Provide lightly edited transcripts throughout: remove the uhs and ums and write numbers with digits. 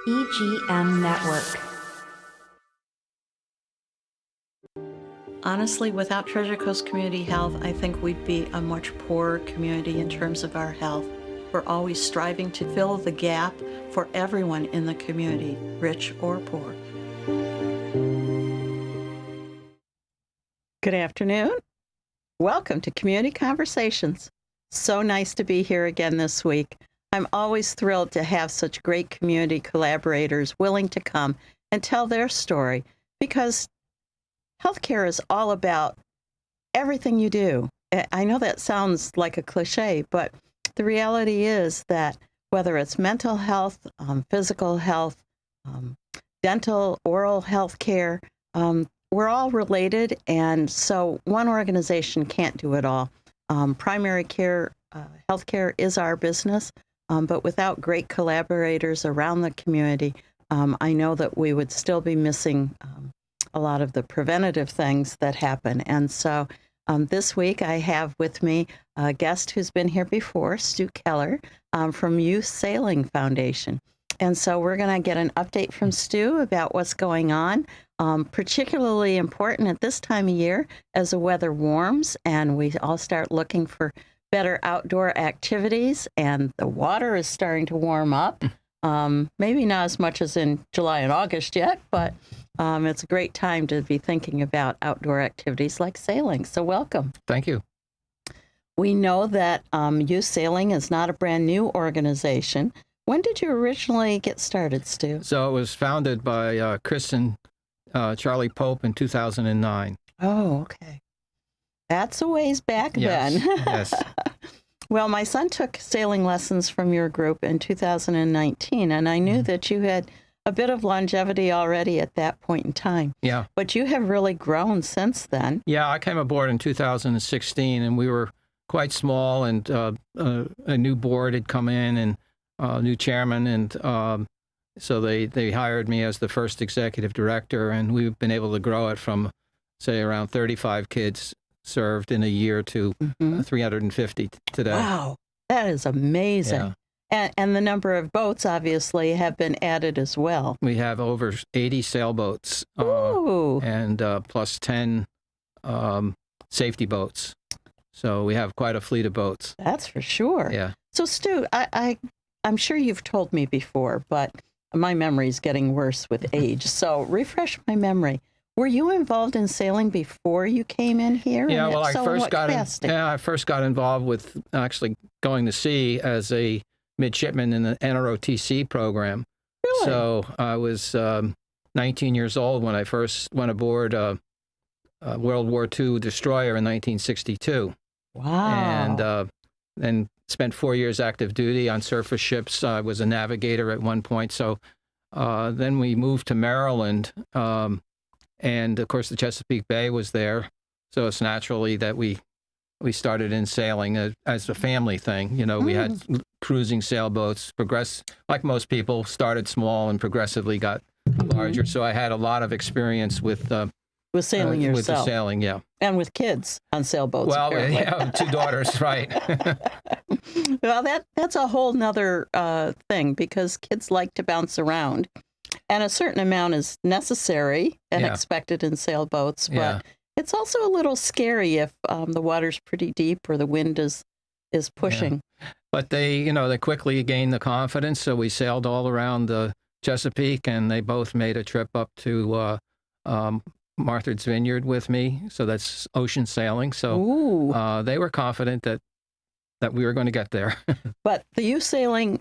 EGM Network. Honestly, without Treasure Coast Community Health, I think we'd be a much poorer community in terms of our health. We're always striving to fill the gap for everyone in the community, rich or poor. Good afternoon. Welcome to Community Conversations. So nice to be here again this week. I'm always thrilled to have such great community collaborators willing to come and tell their story, because healthcare is all about everything you do. I know that sounds like a cliche, but the reality is that whether it's mental health, physical health, dental, oral health care, we're all related, and so one organization can't do it all. Primary care healthcare is our business, but without great collaborators around the community, I know that we would still be missing a lot of the preventative things that happen. And so this week I have with me a guest who's been here before, Stu Keiller from Youth Sailing Foundation. And so we're going to get an update from Stu about what's going on, particularly important at this time of year as the weather warms and we all start looking for better outdoor activities, and the water is starting to warm up. Maybe not as much as in July and August yet, but it's a great time to be thinking about outdoor activities like sailing. So welcome. Thank you. We know that Youth Sailing is not a brand new organization. When did you originally get started, Stu? So it was founded by Chris and Charlie Pope in 2009. Oh, okay. That's a ways back then. Yes. Well, my son took sailing lessons from your group in 2019, and I knew that you had a bit of longevity already at that point in time. Yeah. But you have really grown since then. Yeah, I came aboard in 2016, and we were quite small, and a new board had come in, and a new chairman, and so they hired me as the first executive director, and we've been able to grow it from, say, around 35 kids served in a year to 350 today. Wow, that is amazing. Yeah. And the number of boats obviously have been added as well. We have over 80 sailboats and plus 10 safety boats. So we have quite a fleet of boats. That's for sure. Yeah. So Stu, I'm sure you've told me before, but my memory's getting worse with age. So refresh my memory. Were you involved in sailing before you came in here? Yeah, well, I first got involved with actually going to sea as a midshipman in the NROTC program. Really? So I was 19 years old when I first went aboard a World War II destroyer in 1962. Wow. And then spent 4 years active duty on surface ships. I was a navigator at one point. So then we moved to Maryland. And of course, the Chesapeake Bay was there, so it's naturally that we started in sailing as a family thing. You know, we had cruising sailboats. Like most people, started small and progressively got larger. So I had a lot of experience with sailing yourself. With the sailing, yeah, and with kids on sailboats. Well, apparently. yeah, 2 daughters, right. Well, that's a whole nother thing, because kids like to bounce around. And a certain amount is necessary and expected in sailboats, but it's also a little scary if the water's pretty deep or the wind is pushing. Yeah. But they quickly gained the confidence, so we sailed all around the Chesapeake, and they both made a trip up to Martha's Vineyard with me, so that's ocean sailing. So they were confident that we were going to get there. But the youth sailing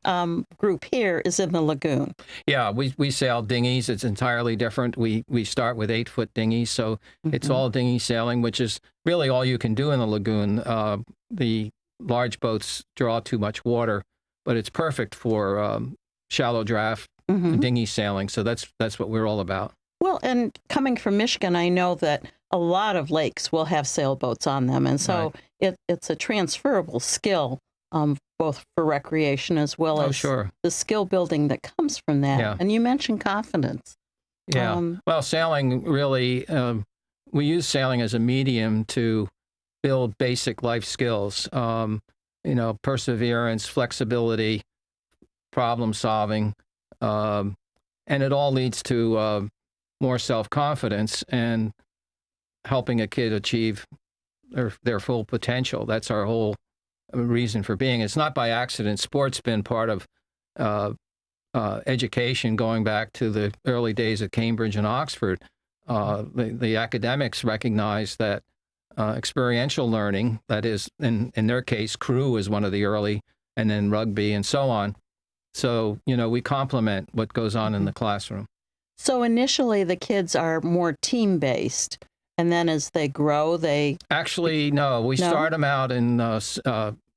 group here is in the lagoon. Yeah, we sail dinghies. It's entirely different. We start with 8-foot dinghies, so it's all dinghy sailing, which is really all you can do in the lagoon. The large boats draw too much water, but it's perfect for shallow draft dinghy sailing. So that's what we're all about. Well, and coming from Michigan, I know that a lot of lakes will have sailboats on them, and so it's a transferable skill, both for recreation as well as the skill building that comes from that. Yeah. And you mentioned confidence. Yeah. Well, sailing really, we use sailing as a medium to build basic life skills, perseverance, flexibility, problem solving, and it all leads to more self-confidence and helping a kid achieve their full potential. That's our whole reason for being. It's not by accident. Sport's been part of education going back to the early days of Cambridge and Oxford. The academics recognize that experiential learning, that is, in their case, crew is one of the early, and then rugby and so on. So, we complement what goes on in the classroom. So initially the kids are more team-based, and then as they grow, they... Actually, no. We start them out in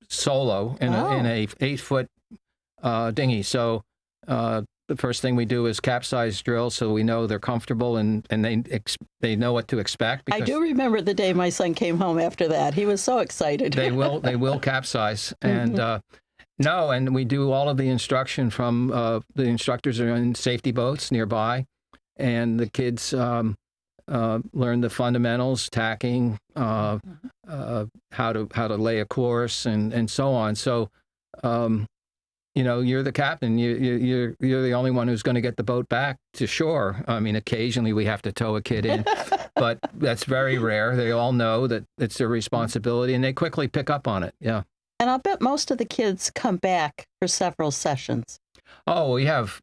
solo in a 8-foot dinghy. So the first thing we do is capsize drill, so we know they're comfortable and they know what to expect. I do remember the day my son came home after that. He was so excited. They will capsize. And and we do all of the instruction from the instructors are in safety boats nearby, and the kids learn the fundamentals, tacking, how to lay a course, and so on. So, you're the captain. You're the only one who's going to get the boat back to shore. I mean, occasionally we have to tow a kid in, but that's very rare. They all know that it's their responsibility, and they quickly pick up on it. Yeah. And I'll bet most of the kids come back for several sessions. Oh, we have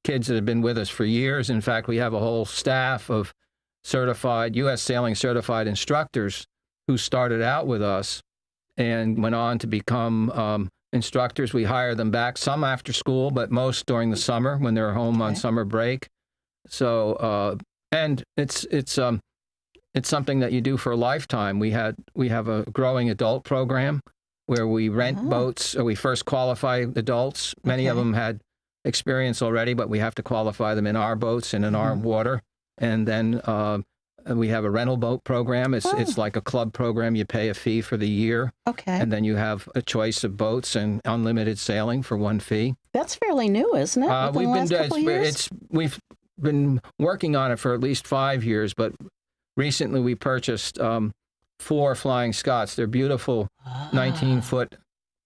kids that have been with us for years. In fact, we have a whole staff of certified, U.S. sailing certified instructors who started out with us and went on to become instructors. We hire them back, some after school, but most during the summer when they're home on summer break. So, and it's something that you do for a lifetime. We have a growing adult program where we rent boats, or we first qualify adults. Many of them had experience already, but we have to qualify them in our boats and in our water. And then we have a rental boat program. It's like a club program. You pay a fee for the year. Okay. And then you have a choice of boats and unlimited sailing for one fee. That's fairly new, isn't it? We've been working on it for at least 5 years, but recently we purchased 4 Flying Scots. They're beautiful 19-foot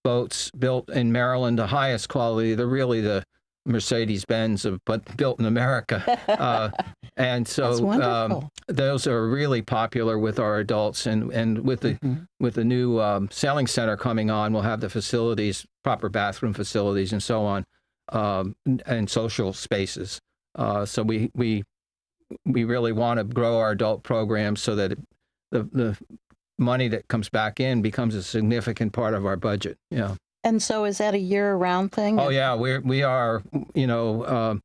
boats built in Maryland, the highest quality. They're really the Mercedes-Benz, but built in America. And so those are really popular with our adults. And with the new sailing center coming on, we'll have the facilities, proper bathroom facilities and so on, and social spaces. So we really want to grow our adult program so that the money that comes back in becomes a significant part of our budget. Yeah. And so is that a year-round thing? Oh, yeah. We are, being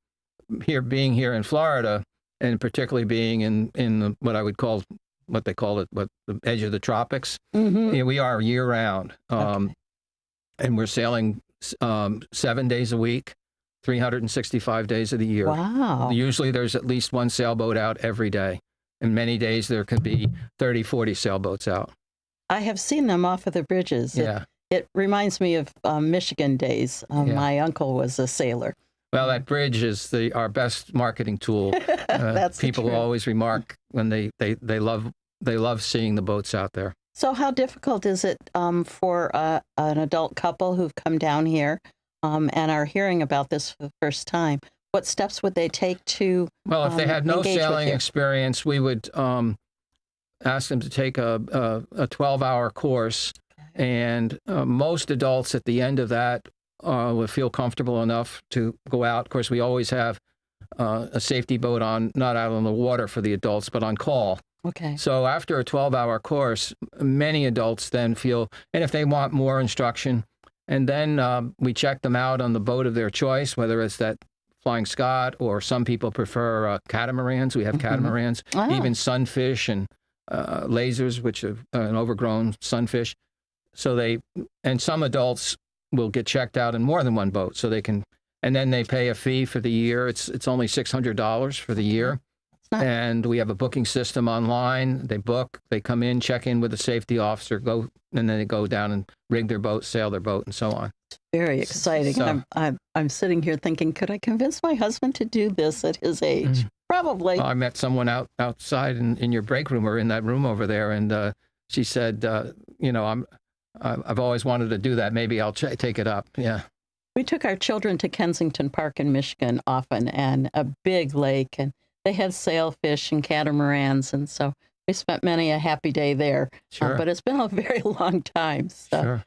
here in Florida, and particularly being in what I would call, what they call it, the edge of the tropics. We are year-round. And we're sailing 7 days a week, 365 days of the year. Wow. Usually there's at least one sailboat out every day. And many days there could be 30, 40 sailboats out. I have seen them off of the bridges. Yeah. It reminds me of Michigan days. My uncle was a sailor. Well, that bridge is our best marketing tool. That's people always remark when they love seeing the boats out there. So how difficult is it for an adult couple who've come down here and are hearing about this for the first time? What steps would they take to Well, if they had no engage sailing with you? experience, we would ask them to take a 12-hour course. And most adults at the end of that would feel comfortable enough to go out. Of course, we always have a safety boat not out on the water for the adults, but on call. Okay. So after a 12-hour course, many adults then feel, and if they want more instruction, and then we check them out on the boat of their choice, whether it's that Flying Scot, or some people prefer catamarans. We have catamarans, even sunfish and lasers, which are an overgrown sunfish. So some adults will get checked out in more than one boat, so they can, and then they pay a fee for the year. It's only $600 for the year. And we have a booking system online. They book, they come in, check in with the safety officer, and then they go down and rig their boat, sail their boat, and so on. It's very exciting. So, I'm sitting here thinking, could I convince my husband to do this at his age? Probably. Well, I met someone outside in your break room, or in that room over there, and she said, I've always wanted to do that. Maybe I'll take it up. Yeah. We took our children to Kensington Park in Michigan often, and a big lake, and they had sailfish and catamarans, and so we spent many a happy day there. Sure. But it's been a very long time. So, Sure.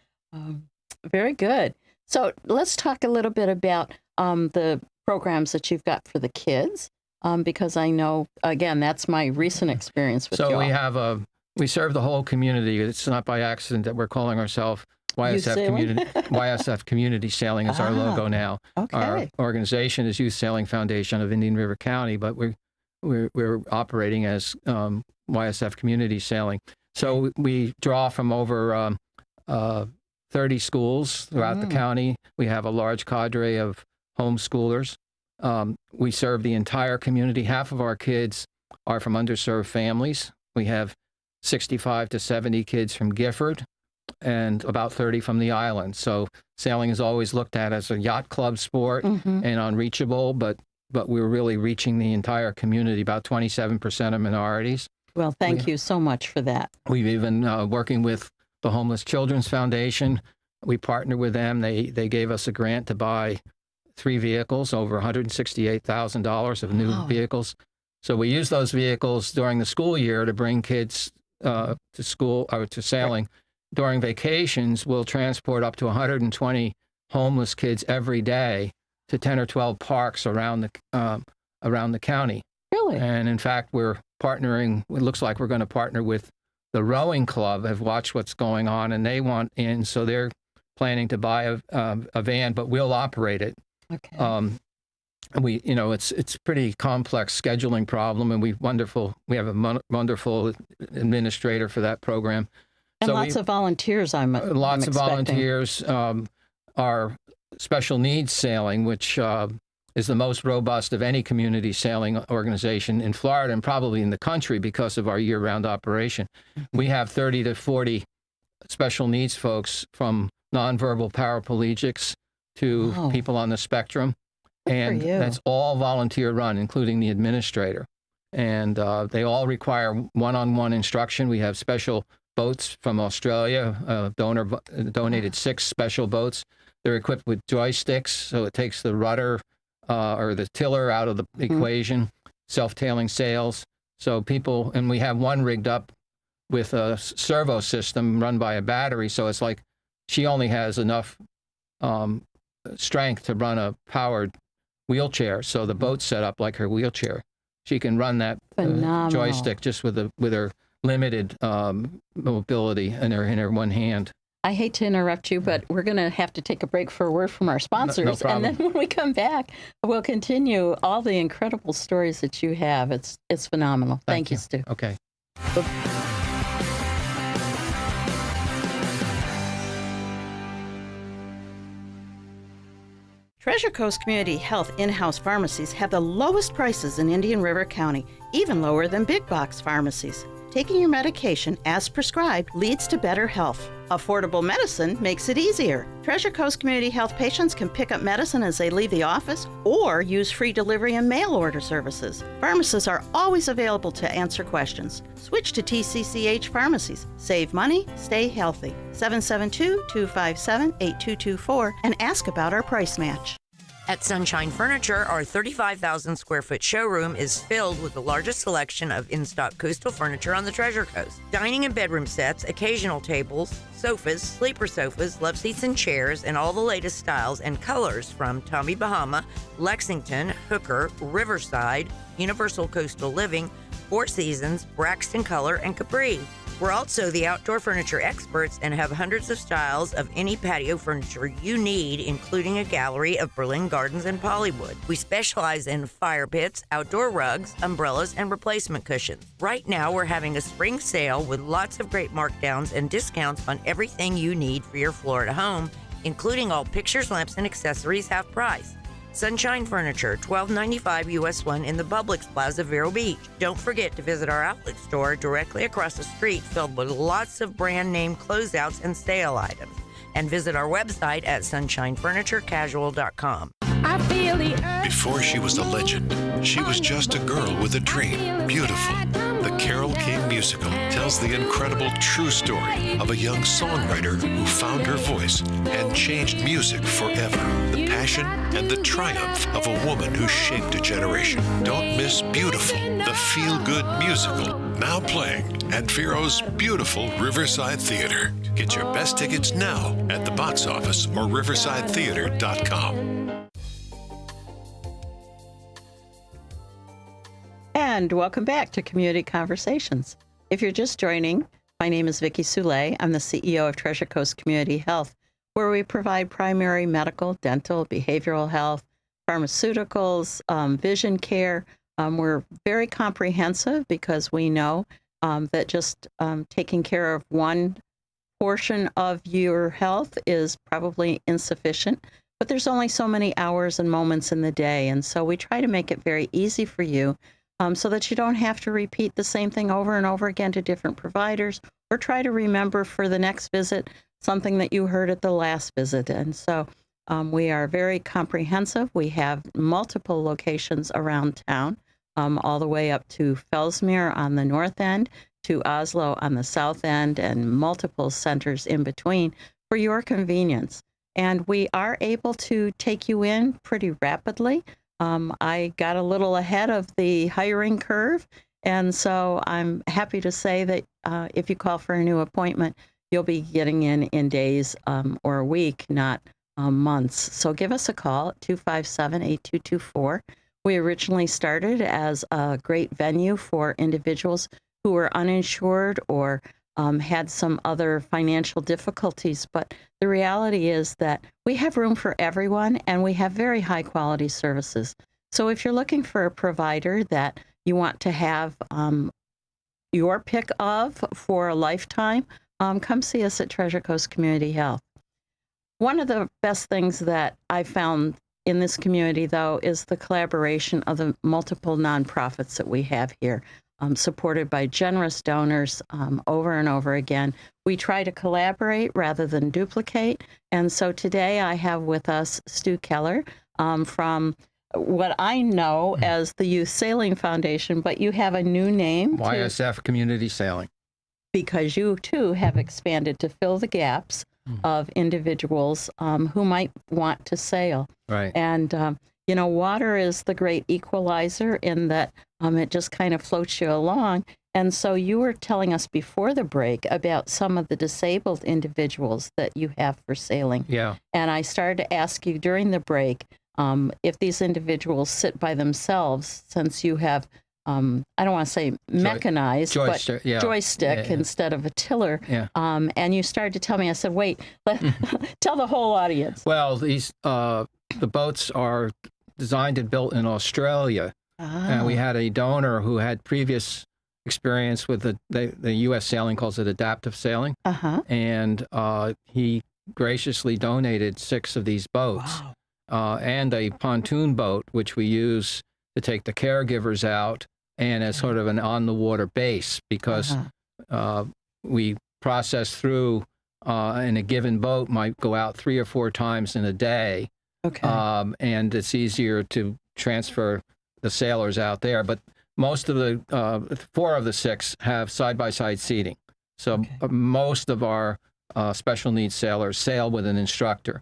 Very good. So let's talk a little bit about the programs that you've got for the kids, because I know, again, that's my recent experience with you So all. we serve the whole community. It's not by accident that we're calling ourselves YSF Sailing? Community. YSF Community Sailing is our logo now. Okay. Our organization is Youth Sailing Foundation of Indian River County, but we're operating as YSF Community Sailing. So we draw from over 30 schools throughout the county. We have a large cadre of homeschoolers. We serve the entire community. Half of our kids are from underserved families. We have 65 to 70 kids from Gifford and about 30 from the island. So sailing is always looked at as a yacht club sport and unreachable, but we're really reaching the entire community. About 27% of minorities. Well, thank you so much for that. We've even working with the Homeless Children's Foundation. We partnered with them. They gave us a grant to buy 3 vehicles, over $168,000 of new vehicles. So we use those vehicles during the school year to bring kids to school or to sailing. During vacations, we'll transport up to 120 homeless kids every day to 10 or 12 parks around the county. Really? And in fact, we're partnering. It looks like we're going to partner with the rowing club. Have watched what's going on, and they want in, so they're planning to buy a van, but we'll operate it. Okay. It's pretty complex scheduling problem, and we have a wonderful administrator for that program. And lots of volunteers, I'm lots of expecting. volunteers. Our special needs sailing, which is the most robust of any community sailing organization in Florida and probably in the country because of our year-round operation. We have 30 to 40 special needs folks, from nonverbal paraplegics to people on the spectrum. And that's all volunteer run, including the administrator. And they all require one-on-one instruction. We have special boats from Australia. Donor donated 6 special boats. They're equipped with joysticks, so it takes the rudder or the tiller out of the equation, self-tailing sails. So people, and we have one rigged up with a servo system run by a battery. So it's like she only has enough strength to run a powered wheelchair. So the boat's set up like her wheelchair. She can run that joystick just with her limited mobility in her one hand. I hate to interrupt you, but we're going to have to take a break for a word from our sponsors. No problem. And then when we come back, we'll continue all the incredible stories that you have. It's phenomenal. Thank you, Stu. Okay. Treasure Coast Community Health in-house pharmacies have the lowest prices in Indian River County, even lower than big box pharmacies. Taking your medication as prescribed leads to better health. Affordable medicine makes it easier. Treasure Coast Community Health patients can pick up medicine as they leave the office or use free delivery and mail order services. Pharmacists are always available to answer questions. Switch to TCCH pharmacies. Save money, stay healthy. 772-257-8224 and ask about our price match. At Sunshine Furniture, our 35,000 square foot showroom is filled with the largest selection of in-stock coastal furniture on the Treasure Coast. Dining and bedroom sets, occasional tables, sofas, sleeper sofas, love seats and chairs, and all the latest styles and colors from Tommy Bahama, Lexington, Hooker, Riverside, Universal Coastal Living, Four Seasons, Braxton Color, and Capri. We're also the outdoor furniture experts and have hundreds of styles of any patio furniture you need, including a gallery of Berlin Gardens and Pollywood. We specialize in fire pits, outdoor rugs, umbrellas, and replacement cushions. Right now, we're having a spring sale with lots of great markdowns and discounts on everything you need for your Florida home, including all pictures, lamps, and accessories half price. Sunshine Furniture, $12.95 US 1 in the Publix Plaza, Vero Beach. Don't forget to visit our outlet store directly across the street, filled with lots of brand name closeouts and sale items. And visit our website at sunshinefurniturecasual.com. Before she was a legend, she was just a girl with a dream. Beautiful, The Carole King musical tells the incredible true story of a young songwriter who found her voice and changed music forever. The passion and the triumph of a woman who shaped a generation. Don't miss Beautiful, the feel-good musical, now playing at Vero's beautiful Riverside Theater. Get your best tickets now at the box office or riversidetheater.com. And welcome back to Community Conversations. If you're just joining, my name is Vicki Soule. I'm the CEO of Treasure Coast Community Health, where we provide primary medical, dental, behavioral health, pharmaceuticals, vision care. We're very comprehensive because we know that just taking care of one portion of your health is probably insufficient, but there's only so many hours and moments in the day. And so we try to make it very easy for you so that you don't have to repeat the same thing over and over again to different providers or try to remember for the next visit something that you heard at the last visit. And so we are very comprehensive. We have multiple locations around town, all the way up to Fellsmere on the north end, to Oslo on the south end, and multiple centers in between for your convenience. And we are able to take you in pretty rapidly. I got a little ahead of the hiring curve, and so I'm happy to say that if you call for a new appointment, you'll be getting in days or a week, not months. So give us a call at 257-8224. We originally started as a great venue for individuals who were uninsured or had some other financial difficulties. But the reality is that we have room for everyone, and we have very high quality services. So if you're looking for a provider that you want to have your pick of for a lifetime, come see us at Treasure Coast Community Health. One of the best things that I found in this community, though, is the collaboration of the multiple nonprofits that we have here. Supported by generous donors over and over again. We try to collaborate rather than duplicate. And so today I have with us Stu Keiller from what I know as the Youth Sailing Foundation, but you have a new name. YSF Community Sailing. Because you, too, have expanded to fill the gaps of individuals who might want to sail. Right. And you know, water is the great equalizer in that it just kind of floats you along. And so you were telling us before the break about some of the disabled individuals that you have for sailing. Yeah. And I started to ask you during the break if these individuals sit by themselves, since you have, I don't want to say mechanized, joystick, but joystick instead of a tiller. Yeah. And you started to tell me, I said, wait, tell the whole audience. Well, these the boats are designed and built in Australia. And we had a donor who had previous experience with the U.S. sailing, calls it adaptive sailing. And he graciously donated 6 of these boats and a pontoon boat, which we use to take the caregivers out and as sort of an on-the-water base, because we process through in a given boat might go out 3 or 4 times in a day. Okay. And it's easier to transfer the sailors out there. But most of the 4 of the 6 have side-by-side seating. So most of our special needs sailors sail with an instructor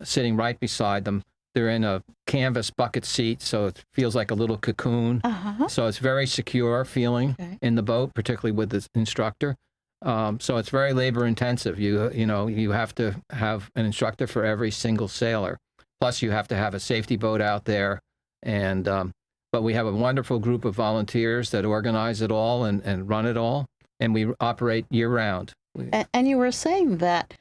sitting right beside them. They're in a canvas bucket seat, so it feels like a little cocoon. So it's very secure feeling in the boat, particularly with the instructor. So it's very labor intensive. You have to have an instructor for every single sailor. Plus, you have to have a safety boat out there. And but we have a wonderful group of volunteers that organize it all and run it all. And we operate year-round. And you were saying that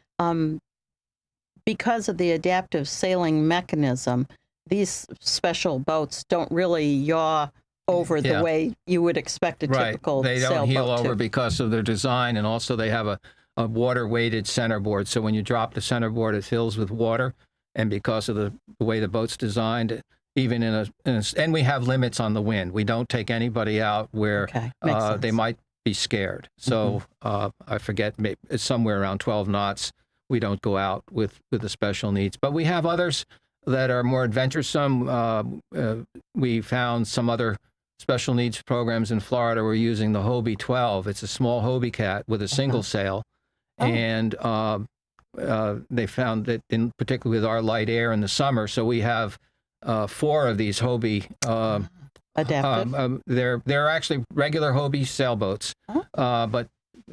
because of the adaptive sailing mechanism, these special boats don't really yaw over the way you would expect a typical They don't sailboat heel over to. because of their design. And also they have a water-weighted centerboard. So when you drop the centerboard, it fills with water. And because of the way the boat's designed, even and we have limits on the wind. We don't take anybody out where they might be scared. So I forget, maybe it's somewhere around 12 knots. We don't go out with the special needs. But we have others that are more adventuresome. We found some other special needs programs in Florida were using the Hobie 12. It's a small Hobie cat with a single sail. Oh. And they found that, in particular with our light air in the summer, so we have 4 of these Hobie. Adapted. They're actually regular Hobie sailboats, but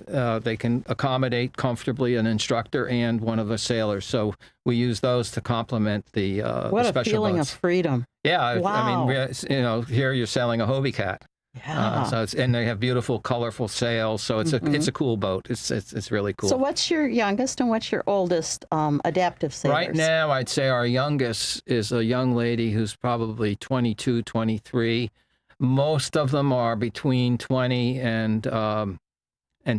they can accommodate comfortably an instructor and one of the sailors. So we use those to complement the What the a special feeling boats. of freedom. Yeah, Wow. I mean, here you're sailing a Hobie cat. Yeah. So and they have beautiful, colorful sails. So it's a cool boat. It's really cool. So what's your youngest and what's your oldest adaptive sailors? Right now, I'd say our youngest is a young lady who's probably 22, 23. Most of them are between 20 and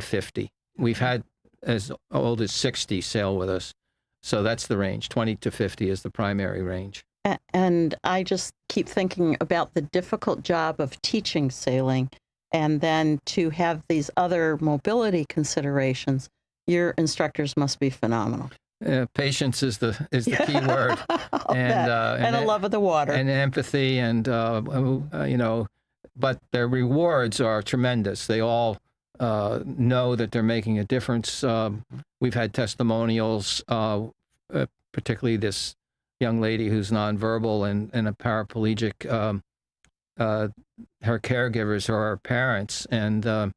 50. We've had as old as 60 sail with us. So that's the range. 20 to 50 is the primary range. And I just keep thinking about the difficult job of teaching sailing, and then to have these other mobility considerations. Your instructors must be phenomenal. Patience is the key word, and a love of the water, and empathy, and but their rewards are tremendous. They all know that they're making a difference. We've had testimonials, particularly this young lady who's nonverbal and a paraplegic. Her caregivers are her parents, and the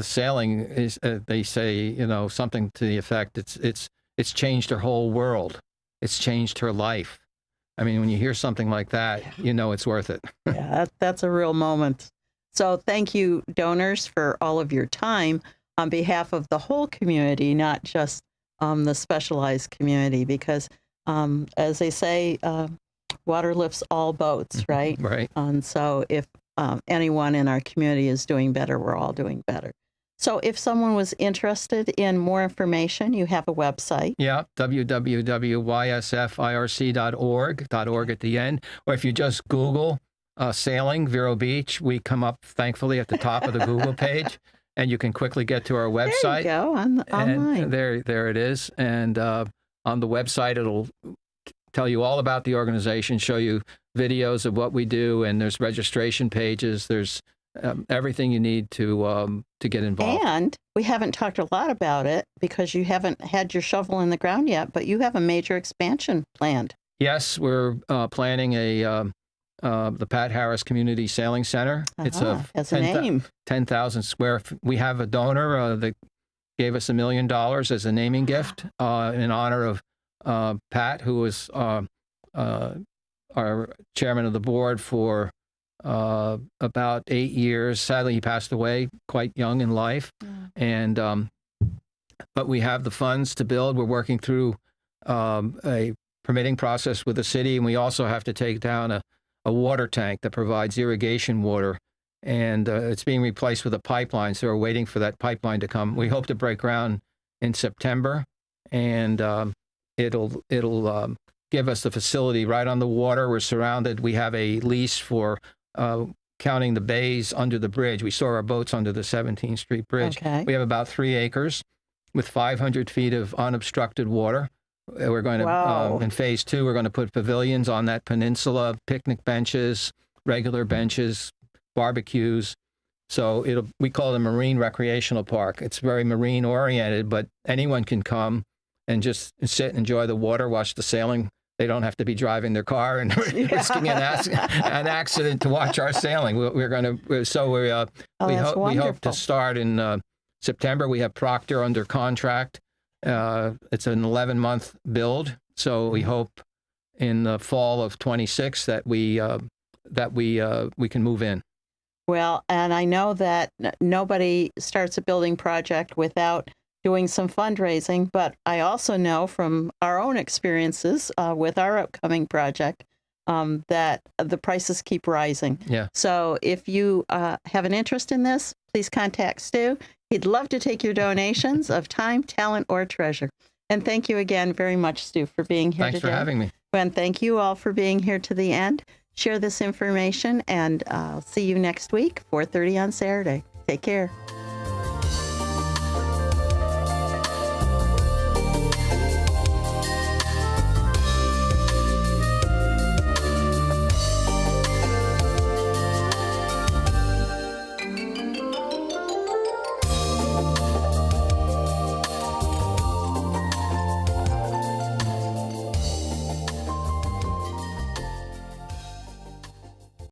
sailing is. They say, something to the effect, it's changed her whole world. It's changed her life. I mean, when you hear something like that, it's worth it. Yeah, that's a real moment. So thank you, donors, for all of your time on behalf of the whole community, not just the specialized community, because as they say, water lifts all boats, right? Right. And so if anyone in our community is doing better, we're all doing better. So if someone was interested in more information, you have a website. Yeah, www.ysfirc.org at the end. Or if you just Google sailing, Vero Beach, we come up, thankfully, at the top of the Google page, and you can quickly get to our website. There you go, online. And there it is. And on the website, it'll tell you all about the organization, show you videos of what we do, and there's registration pages. There's everything you need to get involved. And we haven't talked a lot about it because you haven't had your shovel in the ground yet, but you have a major expansion planned. Yes, we're planning the Pat Harris Community Sailing Center. It's as a name. 10,000 square. We have a donor that gave us $1 million as a naming gift in honor of Pat, who was our chairman of the board for about 8 years. Sadly, he passed away quite young in life. And but we have the funds to build. We're working through a permitting process with the city, and we also have to take down a water tank that provides irrigation water, and it's being replaced with a pipeline, so we're waiting for that pipeline to come. We hope to break ground in September, and it'll give us the facility right on the water. We're surrounded. We have a lease for counting the bays under the bridge. We store our boats under the 17th Street Bridge. Okay. We have about 3 acres with 500 feet of unobstructed water. We're going to, Wow. in phase 2, we're going to put pavilions on that peninsula, picnic benches, regular benches, barbecues. So we call it a marine recreational park. It's very marine oriented, but anyone can come and just sit and enjoy the water, watch the sailing. They don't have to be driving their car and risking an accident to watch our sailing. We hope to start in September. We have Proctor under contract. It's an 11-month build, so we hope in the fall of 26 that we can move in. Well, and I know that nobody starts a building project without doing some fundraising, but I also know from our own experiences with our upcoming project that the prices keep rising. Yeah. So if you have an interest in this, please contact Stu. He'd love to take your donations of time, talent, or treasure. And thank you again very much, Stu, for being here Thanks today. for having me. And thank you all for being here to the end. Share this information, and I'll see you next week, 4:30 on Saturday. Take care.